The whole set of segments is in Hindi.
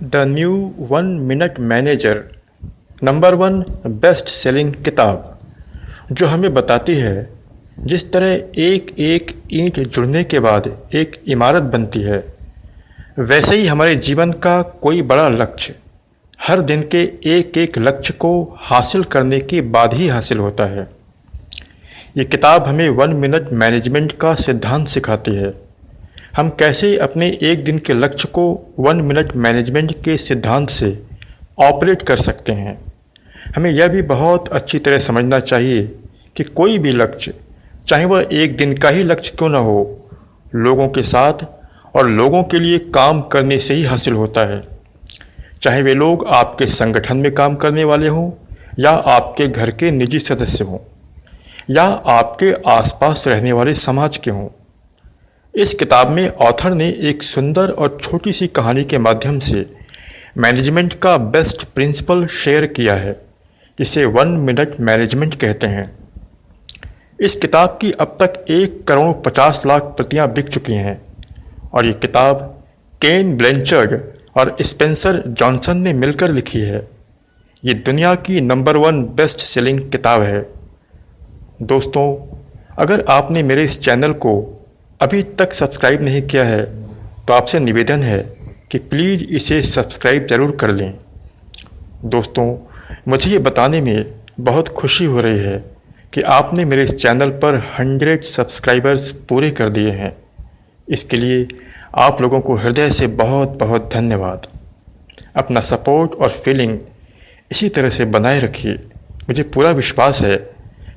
The new 1 minute manager number 1 best selling किताब, जो हमें बताती है जिस तरह एक एक ईंट जुड़ने के बाद एक इमारत बनती है, वैसे ही हमारे जीवन का कोई बड़ा लक्ष्य हर दिन के एक एक लक्ष्य को हासिल करने के बाद ही हासिल होता है। ये किताब हमें 1 मिनट मैनेजमेंट का सिद्धांत सिखाती है। हम कैसे अपने एक दिन के लक्ष्य को 1 मिनट मैनेजमेंट के सिद्धांत से ऑपरेट कर सकते हैं। हमें यह भी बहुत अच्छी तरह समझना चाहिए कि कोई भी लक्ष्य, चाहे वह एक दिन का ही लक्ष्य क्यों न हो, लोगों के साथ और लोगों के लिए काम करने से ही हासिल होता है। चाहे वे लोग आपके संगठन में काम करने वाले हों या आपके घर के निजी सदस्य हों या आपके आसपास रहने वाले समाज के हों। इस किताब में ऑथर ने एक सुंदर और छोटी सी कहानी के माध्यम से मैनेजमेंट का बेस्ट प्रिंसिपल शेयर किया है, जिसे 1 मिनट मैनेजमेंट कहते हैं। इस किताब की अब तक 1,50,00,000 प्रतियां बिक चुकी हैं और ये किताब केन ब्लैंचर्ड और स्पेंसर जॉनसन ने मिलकर लिखी है। ये दुनिया की नंबर 1 बेस्ट सेलिंग किताब है। दोस्तों, अगर आपने मेरे इस चैनल को अभी तक सब्सक्राइब नहीं किया है तो आपसे निवेदन है कि प्लीज़ इसे सब्सक्राइब ज़रूर कर लें। दोस्तों, मुझे ये बताने में बहुत खुशी हो रही है कि आपने मेरे इस चैनल पर 100 सब्सक्राइबर्स पूरे कर दिए हैं। इसके लिए आप लोगों को हृदय से बहुत बहुत धन्यवाद। अपना सपोर्ट और फीलिंग इसी तरह से बनाए रखिए। मुझे पूरा विश्वास है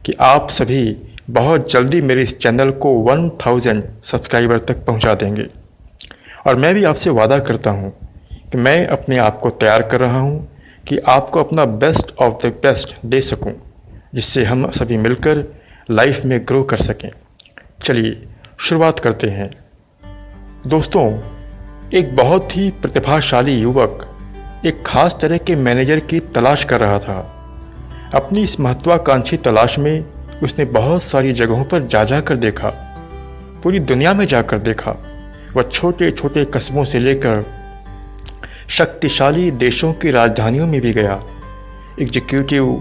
कि आप सभी बहुत जल्दी मेरे इस चैनल को 1000 सब्सक्राइबर तक पहुंचा देंगे। और मैं भी आपसे वादा करता हूं कि मैं अपने आप को तैयार कर रहा हूं कि आपको अपना बेस्ट ऑफ द बेस्ट दे सकूं, जिससे हम सभी मिलकर लाइफ में ग्रो कर सकें। चलिए शुरुआत करते हैं। दोस्तों, एक बहुत ही प्रतिभाशाली युवक एक खास तरह के मैनेजर की तलाश कर रहा था। अपनी इस महत्वाकांक्षी तलाश में उसने बहुत सारी जगहों पर जा कर देखा, पूरी दुनिया में जाकर देखा। वह छोटे छोटे कस्बों से लेकर शक्तिशाली देशों की राजधानियों में भी गया। एग्जीक्यूटिव,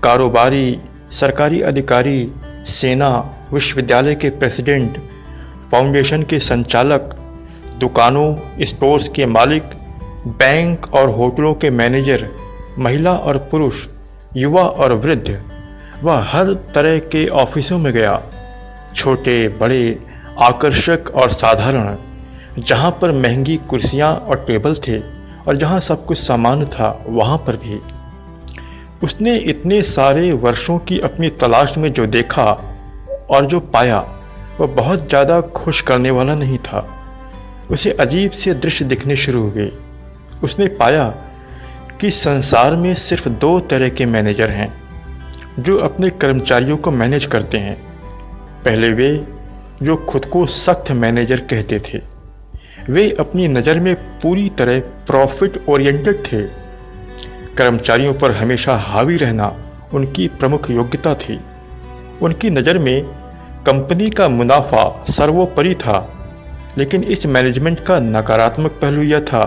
कारोबारी, सरकारी अधिकारी, सेना, विश्वविद्यालय के प्रेसिडेंट, फाउंडेशन के संचालक, दुकानों, स्टोर्स के मालिक, बैंक और होटलों के मैनेजर, महिला और पुरुष, युवा और वृद्ध। वह हर तरह के ऑफिसों में गया, छोटे, बड़े, आकर्षक और साधारण, जहाँ पर महंगी कुर्सियाँ और टेबल थे और जहाँ सब कुछ सामान्य था, वहाँ पर भी। उसने इतने सारे वर्षों की अपनी तलाश में जो देखा और जो पाया, वह बहुत ज़्यादा खुश करने वाला नहीं था। उसे अजीब से दृश्य दिखने शुरू हुए। उसने पाया कि संसार में सिर्फ 2 तरह के मैनेजर हैं जो अपने कर्मचारियों को मैनेज करते हैं। पहले वे जो खुद को सख्त मैनेजर कहते थे, वे अपनी नज़र में पूरी तरह प्रॉफिट ओरिएंटेड थे। कर्मचारियों पर हमेशा हावी रहना उनकी प्रमुख योग्यता थी। उनकी नज़र में कंपनी का मुनाफा सर्वोपरि था। लेकिन इस मैनेजमेंट का नकारात्मक पहलू यह था,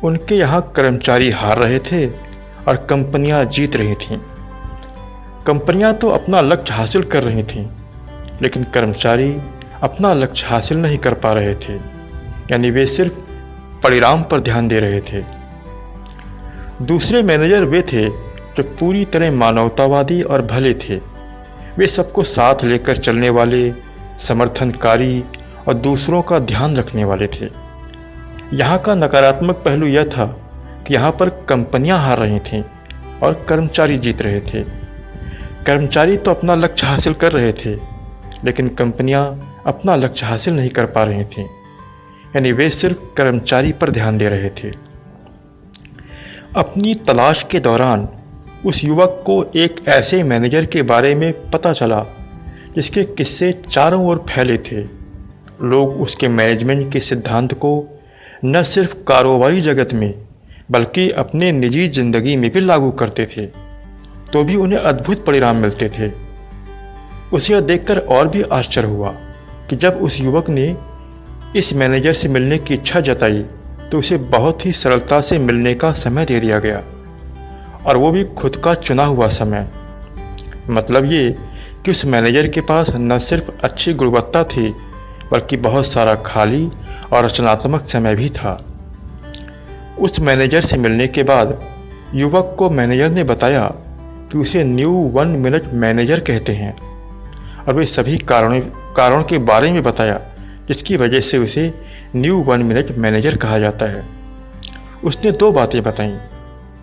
उनके यहाँ कर्मचारी हार रहे थे और कंपनियाँ जीत रही थीं। कंपनियाँ तो अपना लक्ष्य हासिल कर रही थीं, लेकिन कर्मचारी अपना लक्ष्य हासिल नहीं कर पा रहे थे। यानी वे सिर्फ परिणाम पर ध्यान दे रहे थे। दूसरे मैनेजर वे थे जो पूरी तरह मानवतावादी और भले थे। वे सबको साथ लेकर चलने वाले, समर्थनकारी और दूसरों का ध्यान रखने वाले थे। यहाँ का नकारात्मक पहलू यह था कि यहाँ पर कंपनियाँ हार रही थीं और कर्मचारी जीत रहे थे। कर्मचारी तो अपना लक्ष्य हासिल कर रहे थे, लेकिन कंपनियाँ अपना लक्ष्य हासिल नहीं कर पा रही थीं। यानी वे सिर्फ कर्मचारी पर ध्यान दे रहे थे। अपनी तलाश के दौरान उस युवक को एक ऐसे मैनेजर के बारे में पता चला जिसके किस्से चारों ओर फैले थे। लोग उसके मैनेजमेंट के सिद्धांत को न सिर्फ कारोबारी जगत में बल्कि अपने निजी ज़िंदगी में भी लागू करते थे, तो भी उन्हें अद्भुत परिणाम मिलते थे। उसे यह देखकर और भी आश्चर्य हुआ कि जब उस युवक ने इस मैनेजर से मिलने की इच्छा जताई तो उसे बहुत ही सरलता से मिलने का समय दे दिया गया, और वो भी खुद का चुना हुआ समय। मतलब ये कि उस मैनेजर के पास न सिर्फ अच्छी गुणवत्ता थी, बल्कि बहुत सारा खाली और रचनात्मक समय भी था। उस मैनेजर से मिलने के बाद युवक को मैनेजर ने बताया कि उसे न्यू 1 मिनट मैनेजर कहते हैं, और वे सभी कारणों के बारे में बताया जिसकी वजह से उसे न्यू 1 मिनट मैनेजर कहा जाता है। उसने 2 बातें बताईं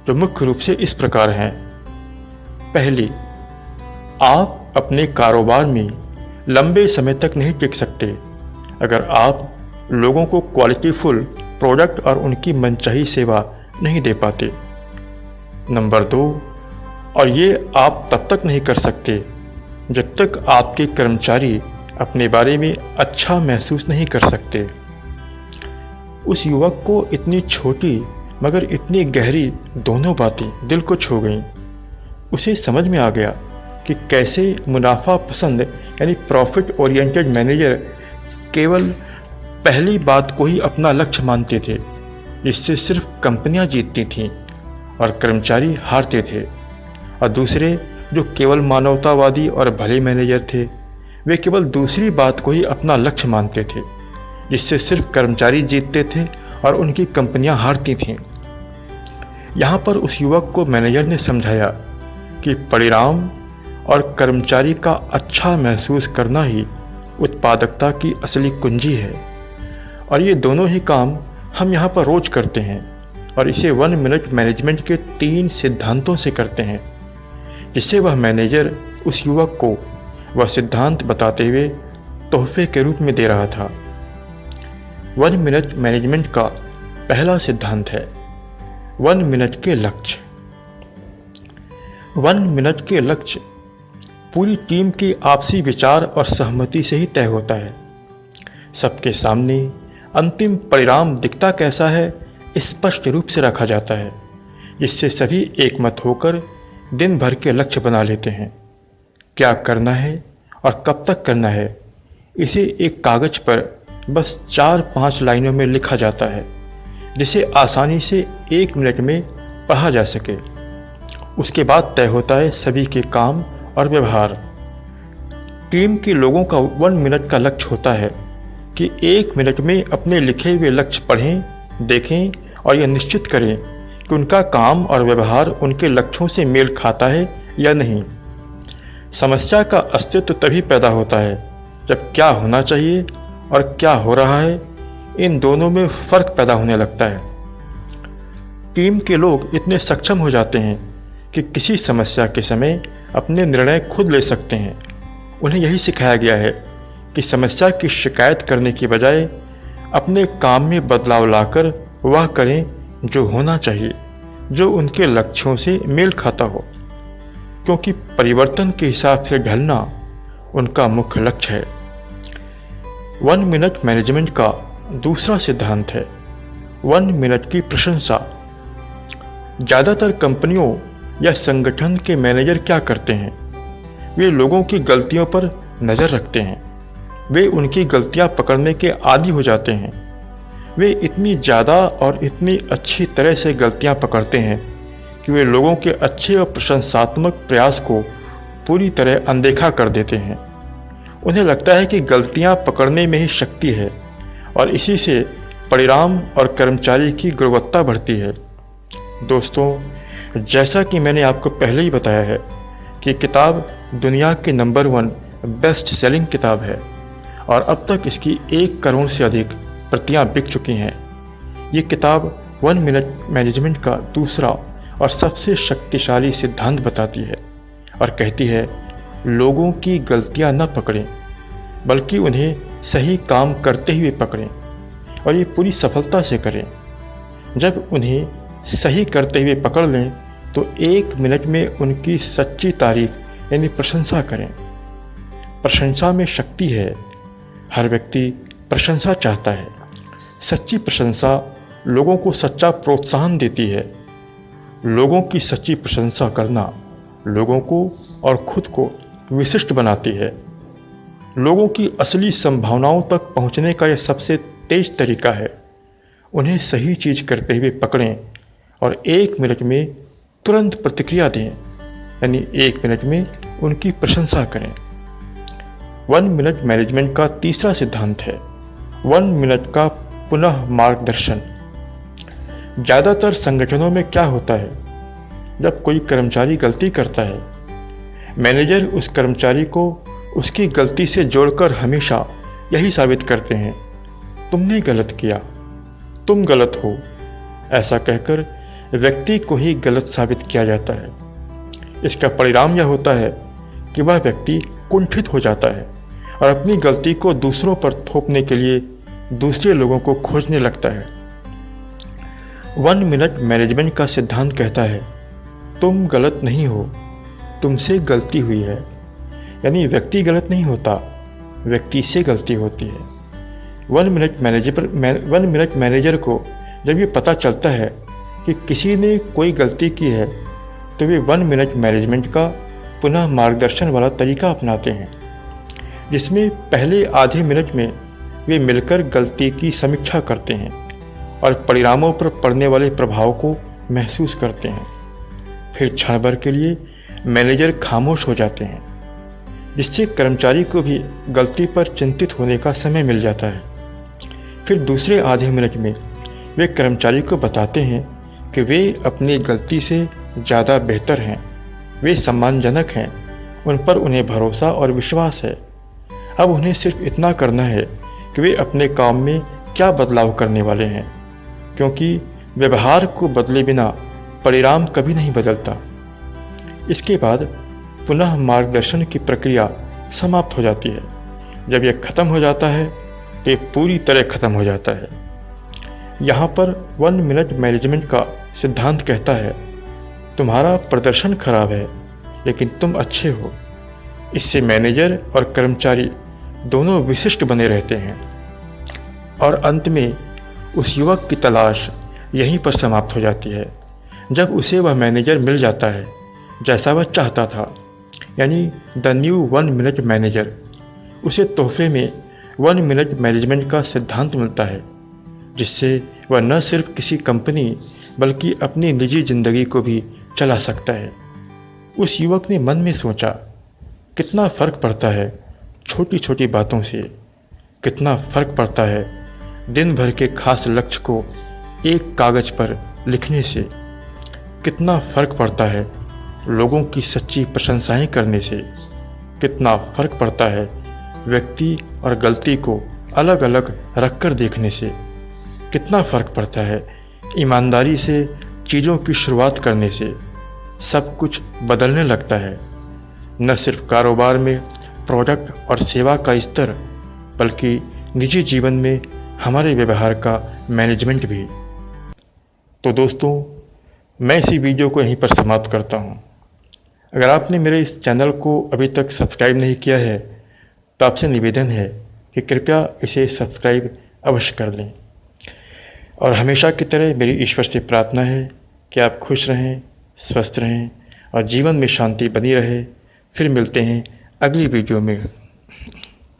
जो मुख्य रूप से इस प्रकार हैं। पहली, आप अपने कारोबार में लंबे समय तक नहीं टिक सकते अगर आप लोगों को क्वालिटीफुल प्रोडक्ट और उनकी मनचाही सेवा नहीं दे पाते। नंबर 2, और ये आप तब तक नहीं कर सकते जब तक आपके कर्मचारी अपने बारे में अच्छा महसूस नहीं कर सकते। उस युवक को इतनी छोटी मगर इतनी गहरी दोनों बातें दिल को छू गईं। उसे समझ में आ गया कि कैसे मुनाफा पसंद यानी प्रॉफिट ओरिएंटेड मैनेजर केवल पहली बात को ही अपना लक्ष्य मानते थे, जिससे सिर्फ कंपनियां जीतती थीं और कर्मचारी हारते थे, और दूसरे जो केवल मानवतावादी और भले मैनेजर थे, वे केवल दूसरी बात को ही अपना लक्ष्य मानते थे, जिससे सिर्फ कर्मचारी जीतते थे और उनकी कंपनियां हारती थीं। यहाँ पर उस युवक को मैनेजर ने समझाया कि परिणाम और कर्मचारी का अच्छा महसूस करना ही उत्पादकता की असली कुंजी है, और ये दोनों ही काम हम यहाँ पर रोज करते हैं, और इसे 1 मिनट मैनेजमेंट के 3 सिद्धांतों से करते हैं, जिससे वह मैनेजर उस युवक को वह सिद्धांत बताते हुए तोहफे के रूप में दे रहा था। 1 मिनट मैनेजमेंट का पहला सिद्धांत है 1 मिनट के लक्ष्य। 1 मिनट के लक्ष्य पूरी टीम के आपसी विचार और सहमति से ही तय होता है। सबके सामने अंतिम परिणाम दिखता कैसा है स्पष्ट रूप से रखा जाता है, जिससे सभी एकमत होकर दिन भर के लक्ष्य बना लेते हैं। क्या करना है और कब तक करना है, इसे एक कागज पर बस 4-5 लाइनों में लिखा जाता है, जिसे आसानी से 1 मिनट में पढ़ा जा सके। उसके बाद तय होता है सभी के काम और व्यवहार। टीम के लोगों का 1 मिनट का लक्ष्य होता है कि 1 मिनट में अपने लिखे हुए लक्ष्य पढ़ें, देखें और यह निश्चित करें कि उनका काम और व्यवहार उनके लक्ष्यों से मेल खाता है या नहीं। समस्या का अस्तित्व तभी पैदा होता है जब क्या होना चाहिए और क्या हो रहा है, इन दोनों में फ़र्क पैदा होने लगता है। टीम के लोग इतने सक्षम हो जाते हैं कि किसी समस्या के समय अपने निर्णय खुद ले सकते हैं। उन्हें यही सिखाया गया है कि समस्या की शिकायत करने की बजाय अपने काम में बदलाव लाकर वह करें जो होना चाहिए, जो उनके लक्ष्यों से मेल खाता हो, क्योंकि परिवर्तन के हिसाब से ढलना उनका मुख्य लक्ष्य है। 1 मिनट मैनेजमेंट का दूसरा सिद्धांत है 1 मिनट की प्रशंसा। ज़्यादातर कंपनियों या संगठन के मैनेजर क्या करते हैं, वे लोगों की गलतियों पर नज़र रखते हैं। वे उनकी गलतियां पकड़ने के आदी हो जाते हैं। वे इतनी ज़्यादा और इतनी अच्छी तरह से गलतियां पकड़ते हैं कि वे लोगों के अच्छे और प्रशंसात्मक प्रयास को पूरी तरह अनदेखा कर देते हैं। उन्हें लगता है कि गलतियां पकड़ने में ही शक्ति है, और इसी से परिणाम और कर्मचारी की गुणवत्ता बढ़ती है। दोस्तों, जैसा कि मैंने आपको पहले ही बताया है कि किताब दुनिया की नंबर 1 बेस्ट सेलिंग किताब है, और अब तक इसकी 1 करोड़ से अधिक प्रतियां बिक चुकी हैं। ये किताब 1 मिनट मैनेजमेंट का दूसरा और सबसे शक्तिशाली सिद्धांत बताती है और कहती है, लोगों की गलतियां न पकड़ें, बल्कि उन्हें सही काम करते हुए पकड़ें, और ये पूरी सफलता से करें। जब उन्हें सही करते हुए पकड़ लें तो 1 मिनट में उनकी सच्ची तारीफ यानी प्रशंसा करें। प्रशंसा में शक्ति है। हर व्यक्ति प्रशंसा चाहता है। सच्ची प्रशंसा लोगों को सच्चा प्रोत्साहन देती है। लोगों की सच्ची प्रशंसा करना लोगों को और खुद को विशिष्ट बनाती है। लोगों की असली संभावनाओं तक पहुंचने का यह सबसे तेज तरीका है। उन्हें सही चीज़ करते हुए पकड़ें और 1 मिनट में तुरंत प्रतिक्रिया दें, यानी 1 मिनट में उनकी प्रशंसा करें। 1 मिनट मैनेजमेंट का तीसरा सिद्धांत है 1 मिनट का पुनः मार्गदर्शन। ज़्यादातर संगठनों में क्या होता है, जब कोई कर्मचारी गलती करता है, मैनेजर उस कर्मचारी को उसकी गलती से जोड़कर हमेशा यही साबित करते हैं, तुमने गलत किया, तुम गलत हो। ऐसा कहकर व्यक्ति को ही गलत साबित किया जाता है। इसका परिणाम यह होता है कि वह व्यक्ति कुंठित हो जाता है और अपनी गलती को दूसरों पर थोपने के लिए दूसरे लोगों को खोजने लगता है। 1 मिनट मैनेजमेंट का सिद्धांत कहता है, तुम गलत नहीं हो, तुमसे गलती हुई है। यानी व्यक्ति गलत नहीं होता, व्यक्ति से गलती होती है। 1 मिनट मैनेजर को जब ये पता चलता है कि किसी ने कोई गलती की है, तो वे 1 मिनट मैनेजमेंट का पुनः मार्गदर्शन वाला तरीका अपनाते हैं, जिसमें पहले आधे मिनट में वे मिलकर गलती की समीक्षा करते हैं और परिणामों पर पड़ने वाले प्रभाव को महसूस करते हैं। फिर क्षण भर के लिए मैनेजर खामोश हो जाते हैं, जिससे कर्मचारी को भी गलती पर चिंतित होने का समय मिल जाता है। फिर दूसरे आधे मिनट में वे कर्मचारी को बताते हैं कि वे अपनी गलती से ज़्यादा बेहतर हैं, वे सम्मानजनक हैं, उन पर उन्हें भरोसा और विश्वास है। अब उन्हें सिर्फ इतना करना है कि वे अपने काम में क्या बदलाव करने वाले हैं, क्योंकि व्यवहार को बदले बिना परिणाम कभी नहीं बदलता। इसके बाद पुनः मार्गदर्शन की प्रक्रिया समाप्त हो जाती है। जब यह खत्म हो जाता है तो यह पूरी तरह खत्म हो जाता है। यहाँ पर 1 मिनट मैनेजमेंट का सिद्धांत कहता है, तुम्हारा प्रदर्शन खराब है लेकिन तुम अच्छे हो। इससे मैनेजर और कर्मचारी दोनों विशिष्ट बने रहते हैं और अंत में उस युवक की तलाश यहीं पर समाप्त हो जाती है, जब उसे वह मैनेजर मिल जाता है जैसा वह चाहता था, यानी द न्यू 1 मिनट मैनेजर। उसे तोहफे में 1 मिनट मैनेजमेंट का सिद्धांत मिलता है, जिससे वह न सिर्फ किसी कंपनी बल्कि अपनी निजी जिंदगी को भी चला सकता है। उस युवक ने मन में सोचा, कितना फ़र्क पड़ता है छोटी छोटी बातों से, कितना फ़र्क पड़ता है दिन भर के खास लक्ष्य को एक कागज़ पर लिखने से, कितना फ़र्क पड़ता है लोगों की सच्ची प्रशंसाएं करने से, कितना फ़र्क पड़ता है व्यक्ति और गलती को अलग अलग रखकर देखने से, कितना फ़र्क पड़ता है ईमानदारी से चीज़ों की शुरुआत करने से। सब कुछ बदलने लगता है, न सिर्फ कारोबार में प्रोडक्ट और सेवा का स्तर, बल्कि निजी जीवन में हमारे व्यवहार का मैनेजमेंट भी। तो दोस्तों, मैं इसी वीडियो को यहीं पर समाप्त करता हूँ। अगर आपने मेरे इस चैनल को अभी तक सब्सक्राइब नहीं किया है तो आपसे निवेदन है कि कृपया इसे सब्सक्राइब अवश्य कर लें। और हमेशा की तरह मेरी ईश्वर से प्रार्थना है कि आप खुश रहें, स्वस्थ रहें और जीवन में शांति बनी रहे। फिर मिलते हैं अगली वीडियो में।